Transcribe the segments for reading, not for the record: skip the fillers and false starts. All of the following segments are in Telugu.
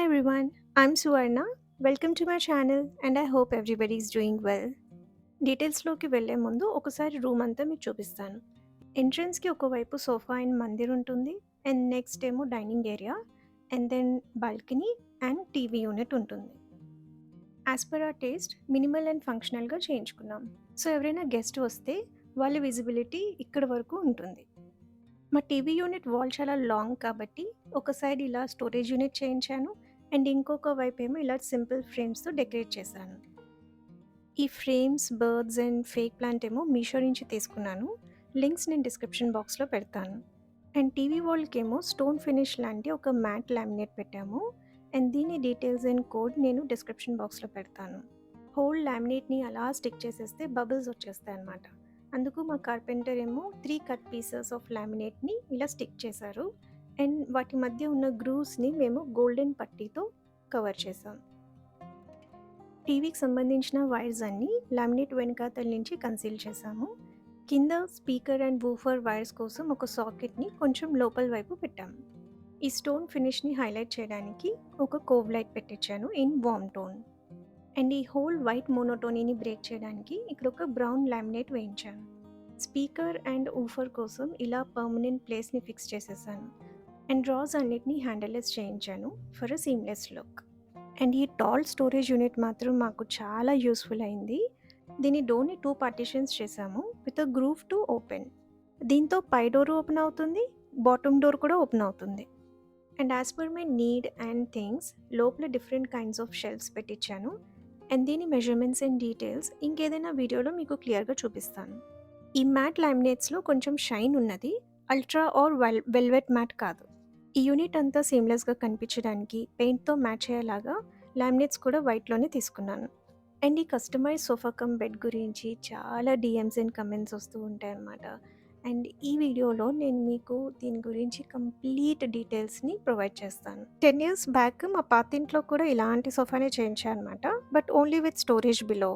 everyone, I'm Suvarna. Welcome to my channel and I hope everybody is doing well. డీటెయిల్స్లోకి వెళ్ళే ముందు ఒకసారి రూమ్ అంతా మీకు చూపిస్తాను. ఎంట్రన్స్కి ఒకవైపు సోఫా అండ్ మందిర్ ఉంటుంది అండ్ నెక్స్ట్ ఏమో dining area and then balcony and TV unit ఉంటుంది. As per our taste minimal and ఫంక్షనల్గా చేయించుకున్నాం. సో ఎవరైనా గెస్ట్ వస్తే వాళ్ళ విజిబిలిటీ ఇక్కడ వరకు ఉంటుంది. మా టీవీ యూనిట్ వాల్ చాలా లాంగ్ కాబట్టి ఒక సైడ్ ఇలా స్టోరేజ్ యూనిట్ చేయించాను అండ్ ఇంకొక వైపు ఏమో ఇలా సింపుల్ ఫ్రేమ్స్తో డెకరేట్ చేశాను. ఈ frames, birds and fake plant ఏమో మీషో నుంచి తీసుకున్నాను. లింక్స్ నేను డిస్క్రిప్షన్ బాక్స్లో పెడతాను. అండ్ టీవీ వాల్కి ఏమో స్టోన్ ఫినిష్ లాంటి ఒక మ్యాట్ లామినేట్ పెట్టాము అండ్ దీని డీటెయిల్స్ అండ్ కోడ్ నేను డిస్క్రిప్షన్ బాక్స్లో పెడతాను. హోల్ లామినేట్ని అలా స్టిక్ చేసేస్తే బబుల్స్ వచ్చేస్తాయి అన్నమాట. అందుకు మా కార్పెంటర్ ఏమో 3 కట్ పీసెస్ ఆఫ్ లామినేట్ని ఇలా స్టిక్ చేశారు అండ్ వాటి మధ్య ఉన్న గ్రూవ్స్ని మేము గోల్డెన్ పట్టీతో కవర్ చేసాం. టీవీకి సంబంధించిన వైర్స్ అన్నీ లామినేట్ వెనకాతల నుంచి కన్సీల్ చేసాము. కింద స్పీకర్ అండ్ వూఫర్ వైర్స్ కోసం ఒక సాకెట్ని కొంచెం లోపల వైపు పెట్టాము. ఈ స్టోన్ ఫినిష్ని హైలైట్ చేయడానికి ఒక కోవ్ లైట్ పెట్టించాను ఇన్ వార్మ్ టోన్. అండ్ ఈ హోల్ వైట్ మోనోటోనీని బ్రేక్ చేయడానికి ఇక్కడ ఒక బ్రౌన్ లామినేట్ వేయించాను. స్పీకర్ అండ్ ఊఫర్ కోసం ఇలా పర్మనెంట్ ప్లేస్ని ఫిక్స్ చేసేసాను అండ్ డ్రాస్ అన్నిటిని హ్యాండిల్లెస్ చేయించాను for a seamless look. And ఈ టాల్ స్టోరేజ్ యూనిట్ మాత్రం మాకు చాలా యూస్ఫుల్ అయింది. దీని డోర్ని 2 పార్టిషన్స్ చేసాము with a groove to open. దీంతో పై డోర్ ఓపెన్ అవుతుంది, బాటమ్ డోర్ కూడా ఓపెన్ అవుతుంది. And as per my need and things లోపల డిఫరెంట్ కైండ్స్ ఆఫ్ షెల్ఫ్స్ పెట్టించాను అండ్ దీని మెజర్మెంట్స్ అండ్ డీటెయిల్స్ ఇంకేదైనా వీడియోలో మీకు క్లియర్గా చూపిస్తాను. ఈ మ్యాట్ లామినేట్స్లో కొంచెం షైన్ ఉన్నది, అల్ట్రా ఆర్ వెల్వెట్ మ్యాట్ కాదు. ఈ యూనిట్ అంతా సీమ్లెస్గా కనిపించడానికి పెయింట్తో మ్యాచ్ అయ్యేలాగా లామినేట్స్ కూడా వైట్లోనే తీసుకున్నాను. అండ్ ఈ కస్టమైజ్ సోఫా కమ్ బెడ్ గురించి చాలా డిఎమ్స్ అండ్ కమెంట్స్ వస్తూ ఉంటాయి అన్నమాట. అండ్ ఈ వీడియోలో నేను మీకు దీని గురించి కంప్లీట్ డీటెయిల్స్ని ప్రొవైడ్ చేస్తాను. 10 years బ్యాక్ మా పాతింట్లో కూడా ఇలాంటి సోఫానే చేయించాను అనమాట, but only with storage below.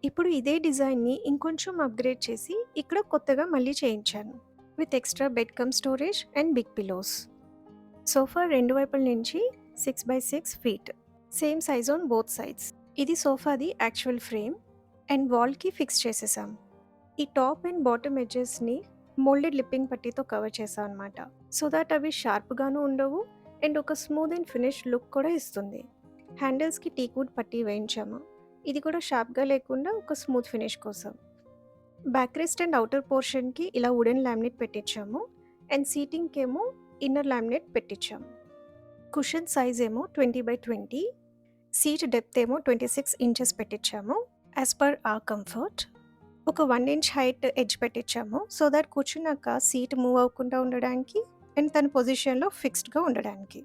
ఇప్పుడు ఇదే డిజైన్ని ఇంకొంచెం అప్గ్రేడ్ చేసి ఇక్కడ కొత్తగా మళ్ళీ చేయించాను with extra bed cum storage and big pillows. Sofa రెండు వైపుల నుంచి 6x6 feet, same size on both sides. ఇది సోఫాది యాక్చువల్ ఫ్రేమ్ అండ్ వాల్కి ఫిక్స్ చేసేసాం. ఈ టాప్ అండ్ బాటమ్ ఎడ్జెస్ని మోల్డెడ్ లిప్పింగ్ పట్టీతో కవర్ చేసాం అనమాట, సో దాట్ అవి షార్ప్గాను ఉండవు అండ్ ఒక స్మూత్ అండ్ ఫినిష్ లుక్ కూడా ఇస్తుంది. హ్యాండిల్స్కి టీక్వుడ్ పట్టీ వేయించాము, ఇది కూడా షార్ప్గా లేకుండా ఒక స్మూత్ ఫినిష్ కోసం. బ్యాక్ రెస్ట్ అండ్ అవుటర్ పోర్షన్కి ఇలా వుడెన్ లామినేట్ పెట్టించాము అండ్ సీటింగ్కి ఏమో ఇన్నర్ లామినేట్ పెట్టించాము. కుషన్ సైజ్ ఏమో 20x20, సీట్ డెప్త్ ఏమో 26 inches పెట్టించాము యాజ్ పర్ ఆ కంఫర్ట్. ఒక 1 inch హైట్ ఎడ్జ్ పెట్టించాము సో దట్ కూర్చున్నాక సీట్ మూవ్ అవ్వకుండా ఉండడానికి అండ్ తన పొజిషన్లో ఫిక్స్డ్గా ఉండడానికి.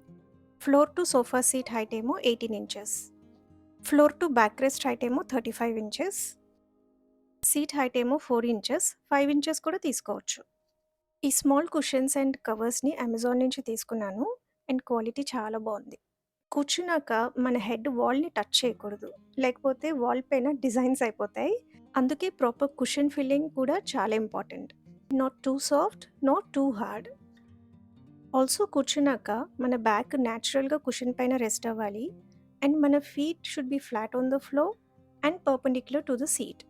Floor to sofa seat height ఏమో 18 inches, floor to back rest height ఏమో 35 inches, సీట్ హైట్ ఏమో 4 inches, 5 inches కూడా తీసుకోవచ్చు. ఈ స్మాల్ కుషన్స్ అండ్ కవర్స్ని అమెజాన్ నుంచి తీసుకున్నాను అండ్ క్వాలిటీ చాలా బాగుంది. కూర్చున్నాక మన హెడ్ వాల్ని టచ్ చేయకూడదు, లేకపోతే వాల్ పైన డిజైన్స్ అయిపోతాయి. అందుకే ప్రాపర్ కుషన్ ఫిల్లింగ్ కూడా చాలా important. Not two soft, not too hard. Also కూర్చున్నాక మన బ్యాక్ న్యాచురల్గా కుషన్ పైన రెస్ట్ అవ్వాలి అండ్ మన feet should be flat on the floor and perpendicular to the seat.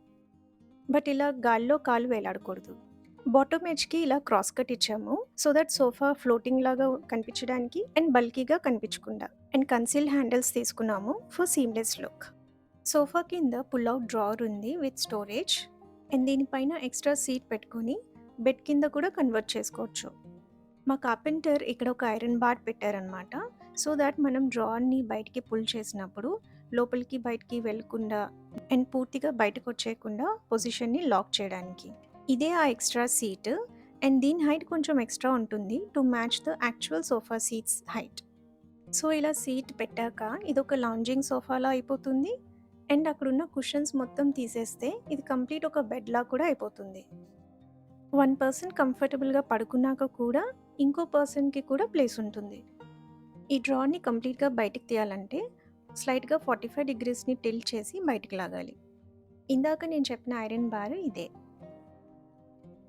But ఇలా గాల్లో కాలు వేలాడకూడదు. బాటమ్ ఎడ్జ్కి ఇలా క్రాస్ కట్ ఇచ్చాము సో దట్ సోఫా ఫ్లోటింగ్ లాగా కనిపించడానికి అండ్ బల్కీగా కనిపించకుండా. అండ్ కన్సీల్ హ్యాండిల్స్ తీసుకున్నాము ఫర్ సీమ్లెస్ లుక్. సోఫా కింద పుల్ అవుట్ డ్రావర్ ఉంది విత్ స్టోరేజ్ అండ్ దీనిపైన ఎక్స్ట్రా సీట్ పెట్టుకొని బెడ్ కింద కూడా కన్వర్ట్ చేసుకోవచ్చు. మా కార్పెంటర్ ఇక్కడ ఒక ఐరన్ బార్ పెట్టారనమాట, సో దాట్ మనం డ్రావర్ని బయటికి పుల్ చేసినప్పుడు లోపలికి బయటికి వెళ్ళకుండా అండ్ పూర్తిగా బయటకు వచ్చేయకుండా పొజిషన్ని లాక్ చేయడానికి. ఇదే ఆ ఎక్స్ట్రా సీట్ అండ్ దీని హైట్ కొంచెం ఎక్స్ట్రా ఉంటుంది to match the actual sofa seats height. So ఇలా సీట్ పెట్టాక ఇది ఒక లాంజింగ్ సోఫాలా అయిపోతుంది అండ్ అక్కడున్న కుషన్స్ మొత్తం తీసేస్తే ఇది కంప్లీట్ ఒక బెడ్లా కూడా అయిపోతుంది. 1 person కంఫర్టబుల్గా పడుకున్నాక కూడా ఇంకో పర్సన్కి కూడా ప్లేస్ ఉంటుంది. ఈ డ్రాని కంప్లీట్గా బయటికి తీయాలంటే స్లైట్గా 45 degreesని టిల్ట్ చేసి బయటికి లాగాలి. ఇందాక నేను చెప్పిన ఐరన్ బార్ ఇదే.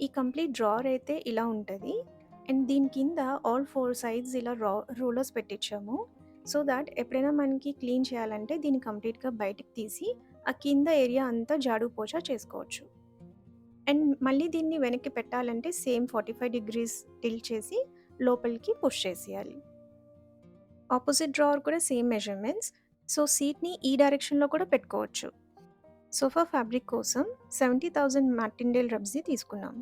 ఈ కంప్లీట్ డ్రావర్ అయితే ఇలా ఉంటుంది అండ్ దీని కింద ఆల్ 4 sides ఇలా రోలర్స్ పెట్టించాము సో దాట్ ఎప్పుడైనా మనకి క్లీన్ చేయాలంటే దీన్ని కంప్లీట్‌గా బయటికి తీసి, ఆ కింద ఏరియా అంతా జాడు పోచా చేసుకోవచ్చు. అండ్ మళ్ళీ దీన్ని వెనక్కి పెట్టాలంటే సేమ్ 45 డిగ్రీస్ టిల్ట్ చేసి లోపలికి పుష్ చేసేయాలి. ఆపోజిట్ డ్రావర్ కూడా సేమ్ మెజర్‌మెంట్స్. సో సీట్‌ని ఈ డైరెక్షన్‌లో కూడా పెట్టుకోవచ్చు. సోఫా ఫ్యాబ్రిక్ కోసం 70,000 మార్టిండేల్ రబ్స్‌ని తీసుకున్నాం.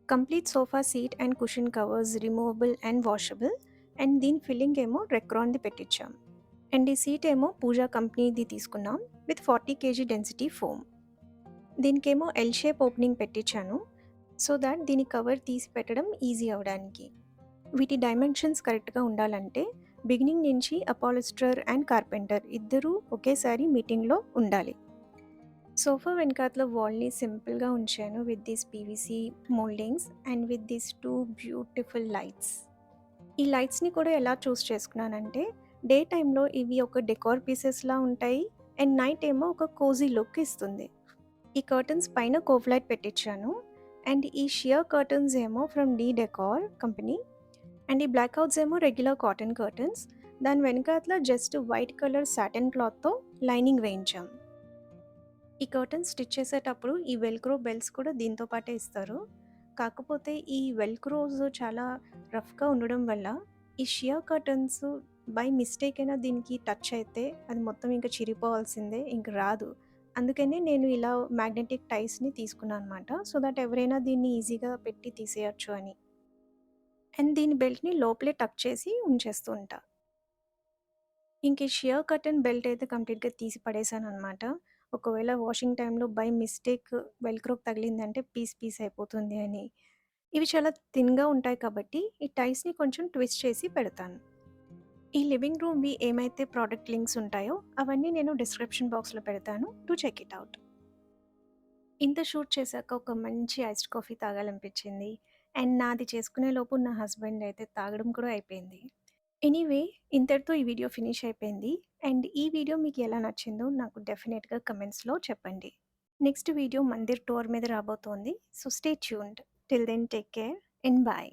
Complete sofa seat and cushion covers removable and washable. And దీని ఫిల్లింగ్ ఏమో రెక్రాన్‌ది పెట్టించాం. అండ్ ఈ సీట్ ఏమో పూజా కంపెనీది తీసుకున్నాం విత్ 40 కేజీ డెన్సిటీ ఫోమ్. దీనికేమో ఎల్ షేప్ ఓపెనింగ్ పెట్టించాను. సో దాట్ దీని కవర్ తీసి పెట్టడం ఈజీ అవ్వడానికి. వీటి డైమెన్షన్స్ కరెక్ట్‌గా ఉండాలంటే బిగినింగ్ నుంచి అపాలిస్టర్ అండ్ కార్పెంటర్ ఇద్దరూ ఒకేసారి మీటింగ్‌లో ఉండాలి. సోఫా వెనకాతల వాల్‌ని సింపుల్‌గా ఉంచాను with these PVC moultings and with these 2 beautiful lights. ఈ లైట్స్‌ని కూడా ఎలా చూస్ చేసుకున్నానంటే, డే టైమ్‌లో ఇవి ఒక డెకార్ పీసెస్‌లా ఉంటాయి. అండ్ నైట్ ఏమో ఒక కోజీ లుక్ ఇస్తుంది. ఈ కర్టన్స్ పైన కోవ్ లైట్ పెట్టించాను. అండ్ ఈ షియర్ కర్టన్స్ ఏమో from D decor company. And ఈ బ్లాక్ అవుట్స్ ఏమో రెగ్యులర్ కాటన్ కర్టన్స్. దాని వెనకాతల జస్ట్ వైట్ కలర్ సాటిన్ క్లాత్‌తో లైనింగ్ వేయించాం. ఈ కర్టన్స్ స్టిచ్ చేసేటప్పుడు ఈ వెల్క్రో బెల్ట్స్ కూడా దీంతో పాటే ఇస్తారు. కాకపోతే ఈ వెల్క్రోస్ చాలా రఫ్‌గా ఉండడం వల్ల ఈ షియర్ కర్టన్స్ బై మిస్టేక్ అయినా దీనికి టచ్ అయితే అది మొత్తం ఇంక చిరిగిపోవాల్సిందే. ఇంక రాదు. అందుకనే నేను ఇలా మ్యాగ్నెటిక్ టైస్‌ని తీసుకున్నాను అనమాట. సో దట్ ఎవరైనా దీన్ని ఈజీగా పెట్టి తీసేయొచ్చు అని. అండ్ దీని బెల్ట్‌ని లోపలే టక్ చేసి ఉంచేస్తూ ఉంటా. ఇంక ఈ షియర్ కర్టెన్ బెల్ట్ అయితే కంప్లీట్‌గా తీసి పడేసాననమాట. ఒకవేళ వాషింగ్ టైమ్‌లో బై మిస్టేక్ వెల్క్రోకి తగిలిందంటే పీస్ పీస్ అయిపోతుంది అని. ఇవి చాలా థిన్‌గా ఉంటాయి కాబట్టి ఈ టైస్‌ని కొంచెం ట్విస్ట్ చేసి పెడతాను. ఈ లివింగ్ రూమ్‌వి ఏమైతే ప్రొడక్ట్ లింక్స్ ఉంటాయో అవన్నీ నేను డిస్క్రిప్షన్ బాక్స్‌లో పెడతాను. Do check it out. ఇంత షూట్ చేశాక ఒక మంచి ఐస్డ్ కాఫీ తాగాలనిపించింది. అండ్ నాది చేసుకునే లోపు నా హస్బెండ్ అయితే తాగడం కూడా అయిపోయింది. ఎనీవే ఇంతటితో ఈ వీడియో ఫినిష్ అయిపోయింది. అండ్ ఈ వీడియో మీకు ఎలా నచ్చిందో నాకు డెఫినెట్‌గా కమెంట్స్‌లో చెప్పండి. నెక్స్ట్ వీడియో మందిర్ టూర్ మీద రాబోతోంది. So stay tuned. Till then take care and by.